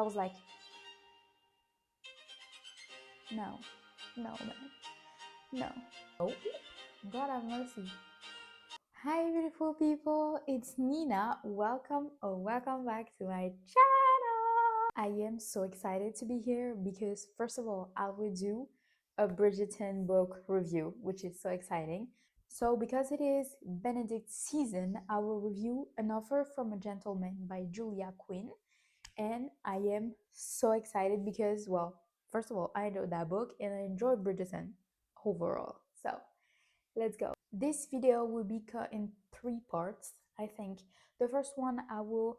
I was like, no, no, no, no. God have mercy. Hi, beautiful people. It's Nina. Welcome back to my channel. I am so excited to be here because, first of all, I will do a Bridgerton book review, which is so exciting. So, because it is Benedict season, I will review An Offer from a Gentleman by Julia Quinn. And I am so excited because, well, first of all, I know that book and I enjoy Bridgerton overall. So, let's go. This video will be cut in 3 parts, I think. The first one, I will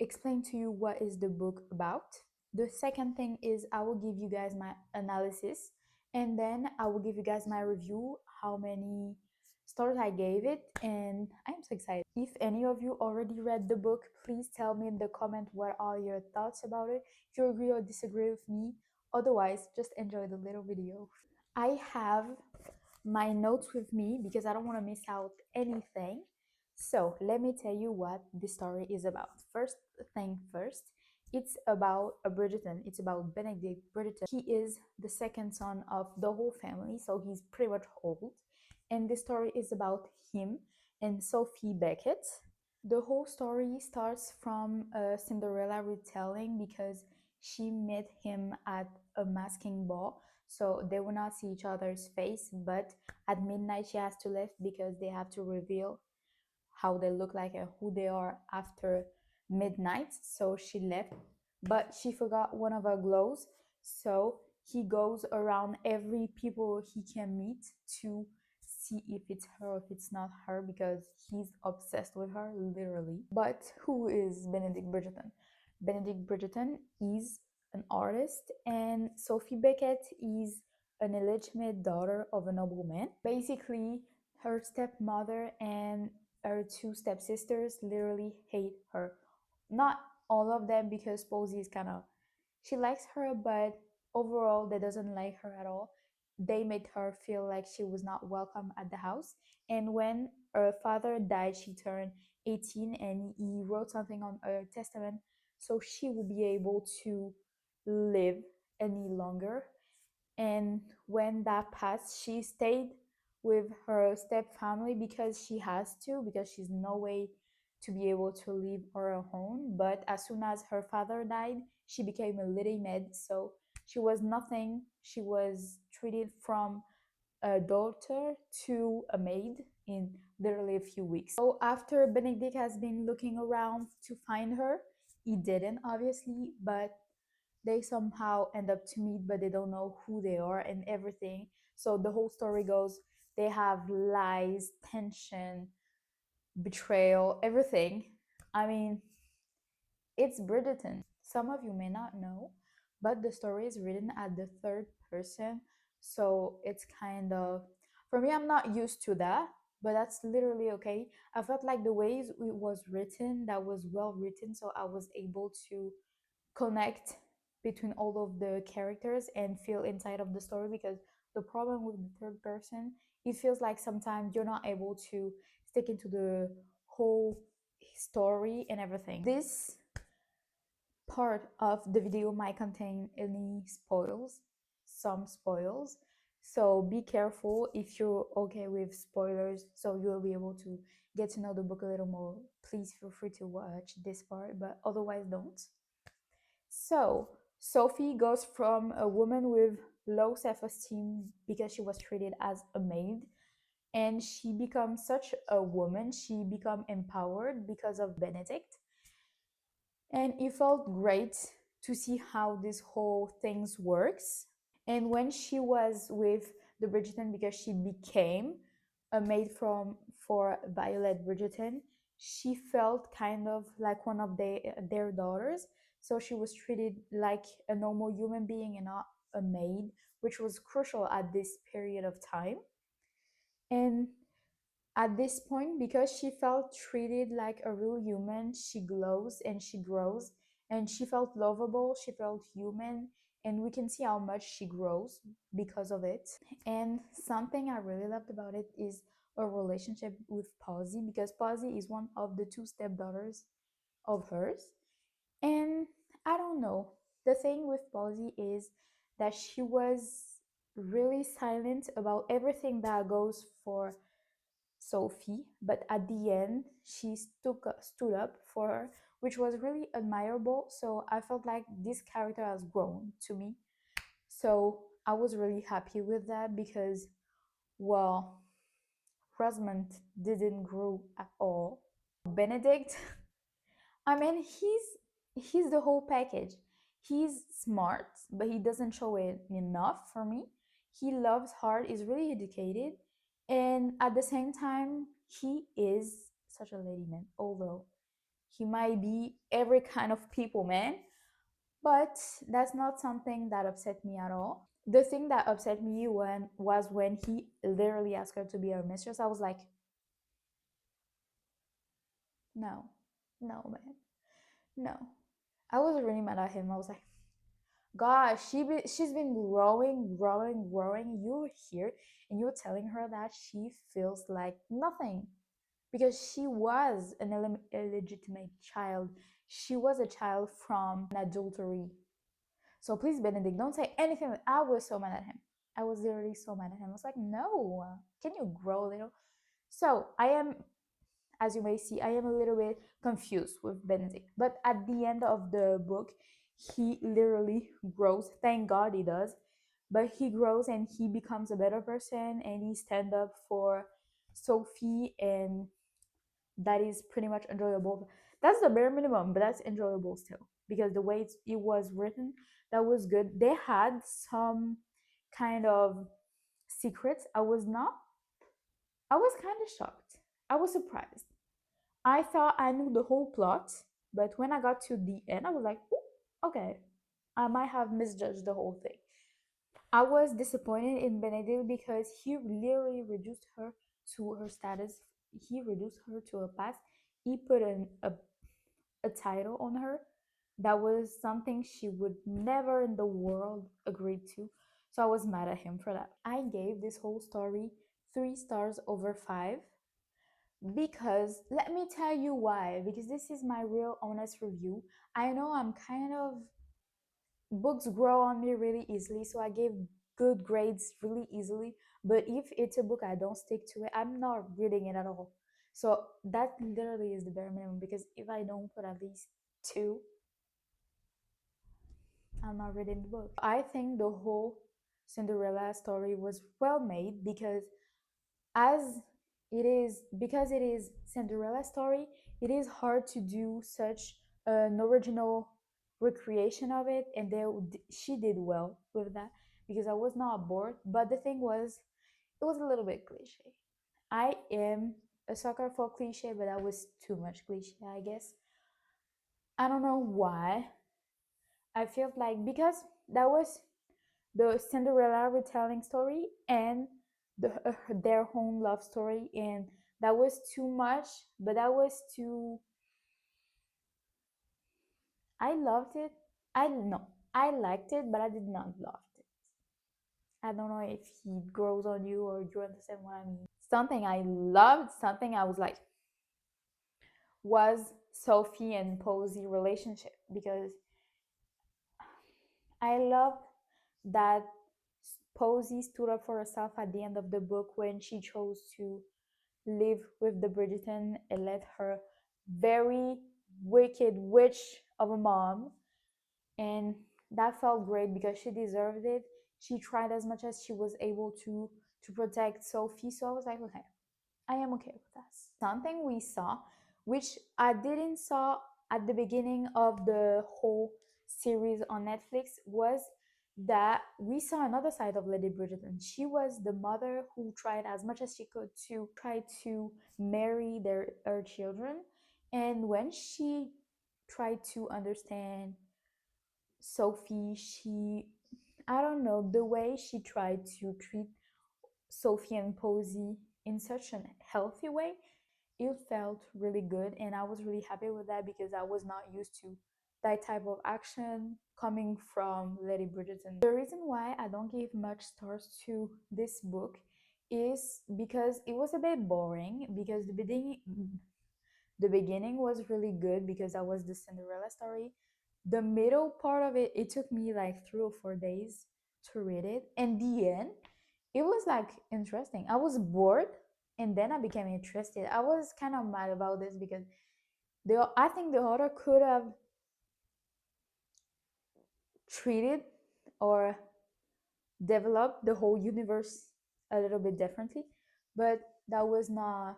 explain to you what is the book about. The second thing is I will give you guys my analysis, and then I will give you guys my review, how many stars I gave it, and I'm so excited. If any of you already read the book, please tell me in the comment what are your thoughts about it, if you agree or disagree with me. Otherwise, just enjoy the little video. I have my notes with me because I don't want to miss out anything. So let me tell you what the story is about. First thing first, it's about a Bridgerton. It's about Benedict Bridgerton. He is the second son of the whole family, so he's pretty much old. And the story is about him and Sophie Beckett. The whole story starts from a Cinderella retelling because she met him at a masking ball, so they will not see each other's face, but at midnight she has to leave because they have to reveal how they look like and who they are after midnight. So she left, but she forgot one of her gloves, so he goes around every people he can meet to see if it's her or if it's not her because he's obsessed with her, literally. But who is Benedict Bridgerton? Benedict Bridgerton is an artist, and Sophie Beckett is an illegitimate daughter of a nobleman. Basically, her stepmother and her 2 stepsisters literally hate her. Not all of them, because Posey is kind of, she likes her, but overall they doesn't like her at all. They made her feel like she was not welcome at the house. And when her father died, she turned 18 and he wrote something on her testament so she will be able to live any longer. And when that passed, she stayed with her step family because she has to, because she's no way to be able to live on her own. But as soon as her father died, she became a little maid, so she was nothing. She was treated from a daughter to a maid in literally a few weeks. So after Benedict has been looking around to find her, he didn't obviously, but they somehow end up to meet, but they don't know who they are and everything. So the whole story goes, they have lies, tension, betrayal, everything. I mean, it's Bridgerton. Some of you may not know, but the story is written at the third person. So it's kind of, for me, I'm not used to that, but that's literally okay. I felt like the ways it was written, that was well written. So I was able to connect between all of the characters and feel inside of the story, because the problem with the third person, it feels like sometimes you're not able to stick into the whole story and everything. This part of the video might contain any spoils, some spoils, so be careful if you're okay with spoilers, so you'll be able to get to know the book a little more. Please feel free to watch this part, but otherwise don't. So Sophie goes from a woman with low self-esteem because she was treated as a maid, and she becomes such a woman. She become empowered because of Benedict, and it felt great to see how this whole things works. And when she was with the Bridgerton, because she became a maid from for Violet Bridgerton, she felt kind of like one of their daughters. So she was treated like a normal human being and not a maid, which was crucial at this period of time. And at this point, because she felt treated like a real human, she glows and she grows, and she felt lovable, she felt human, and we can see how much she grows because of it. And something I really loved about it is a relationship with Posy, because Posy is one of the 2 stepdaughters of hers. And I don't know. The thing with Posey is that she was really silent about everything that goes for Sophie, but at the end, she stood up for her, which was really admirable. So I felt like this character has grown to me. So I was really happy with that because, well, Rosamund didn't grow at all. Benedict, I mean, he's the whole package. He's smart, but he doesn't show it enough for me. He loves hard, is really educated, and at the same time, he is such a lady man. Although he might be every kind of people man, but that's not something that upset me at all. The thing that upset me when he literally asked her to be her mistress. I was like, no, no, man, no. I was really mad at him. I was like, gosh, she's been growing, growing, growing. You're here and you're telling her that she feels like nothing because she was an illegitimate child. She was a child from an adultery. So please, Benedict, don't say anything. I was so mad at him. I was literally so mad at him. I was like, no, can you grow a little? So I am, as you may see, I am a little bit confused with Benedict. But at the end of the book, he literally grows. Thank God he does. But he grows and he becomes a better person and he stand up for Sophie, and that is pretty much enjoyable. That's the bare minimum, but that's enjoyable still because the way it was written, that was good. They had some kind of secrets. I was kind of shocked. I was surprised. I thought I knew the whole plot, but when I got to the end, I was like, "Ooh, okay, I might have misjudged the whole thing." I was disappointed in Benedict because he literally reduced her to her status. He reduced her to a past. He put a title on her that was something she would never in the world agree to. So I was mad at him for that. I gave this whole story 3 stars over 5 because let me tell you why. Because this is my real honest review. I know I'm kind of books grow on me really easily, so I gave good grades really easily. But if it's a book I don't stick to it, I'm not reading it at all. So that literally is the bare minimum because if I don't put at least two, I'm not reading the book. I think the whole Cinderella story was well made as because it is Cinderella story, it is hard to do such an original recreation of it, and she did well with that because I was not bored. But the thing was, it was a little bit cliche. I am a sucker for cliche, but that was too much cliche, I guess. I don't know why. I felt like because that was the Cinderella retelling story and their home love story, and that was too much. But that was too. I loved it. I no, I liked it, but I did not love it. I don't know if he grows on you or you understand what I mean. Something I loved, something I was like, was Sophie and Posey relationship because I loved that Posey stood up for herself at the end of the book when she chose to live with the Bridgerton and let her very wicked witch of a mom. And that felt great because she deserved it. She tried as much as she was able to protect Sophie. So I was like, okay, I am okay with that. Something we saw, which I didn't saw at the beginning of the whole series on Netflix, was that we saw another side of Lady Bridgerton. She was the mother who tried as much as she could to try to marry her children. And when she tried to understand Sophie, I don't know, the way she tried to treat Sophie and Posey in such a healthy way, it felt really good. And I was really happy with that because I was not used to that type of action coming from Lady Bridgerton. The reason why I don't give much stars to this book is because it was a bit boring because the beginning was really good because that was the Cinderella story. The middle part of it, it took me like 3 or 4 days to read it. And the end, it was like interesting. I was bored and then I became interested. I was kind of mad about this because I think the author could have treated or developed the whole universe a little bit differently, but that was not.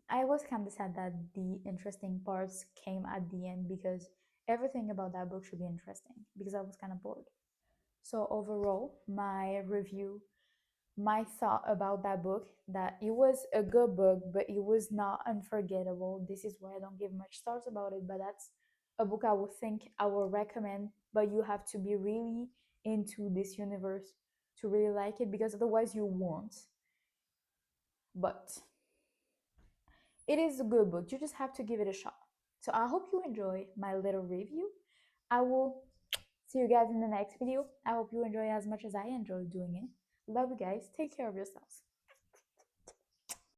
I was kind of sad that the interesting parts came at the end because everything about that book should be interesting because I was kind of bored. So overall, my review, my thought about that book, that it was a good book, but it was not unforgettable. This is why I don't give much stars about it, but that's a book I would think I will recommend, but you have to be really into this universe to really like it because otherwise you won't. But it is a good book. You just have to give it a shot. So I hope you enjoy my little review. I will see you guys in the next video. I hope you enjoy as much as I enjoyed doing it. Love you guys. Take care of yourselves.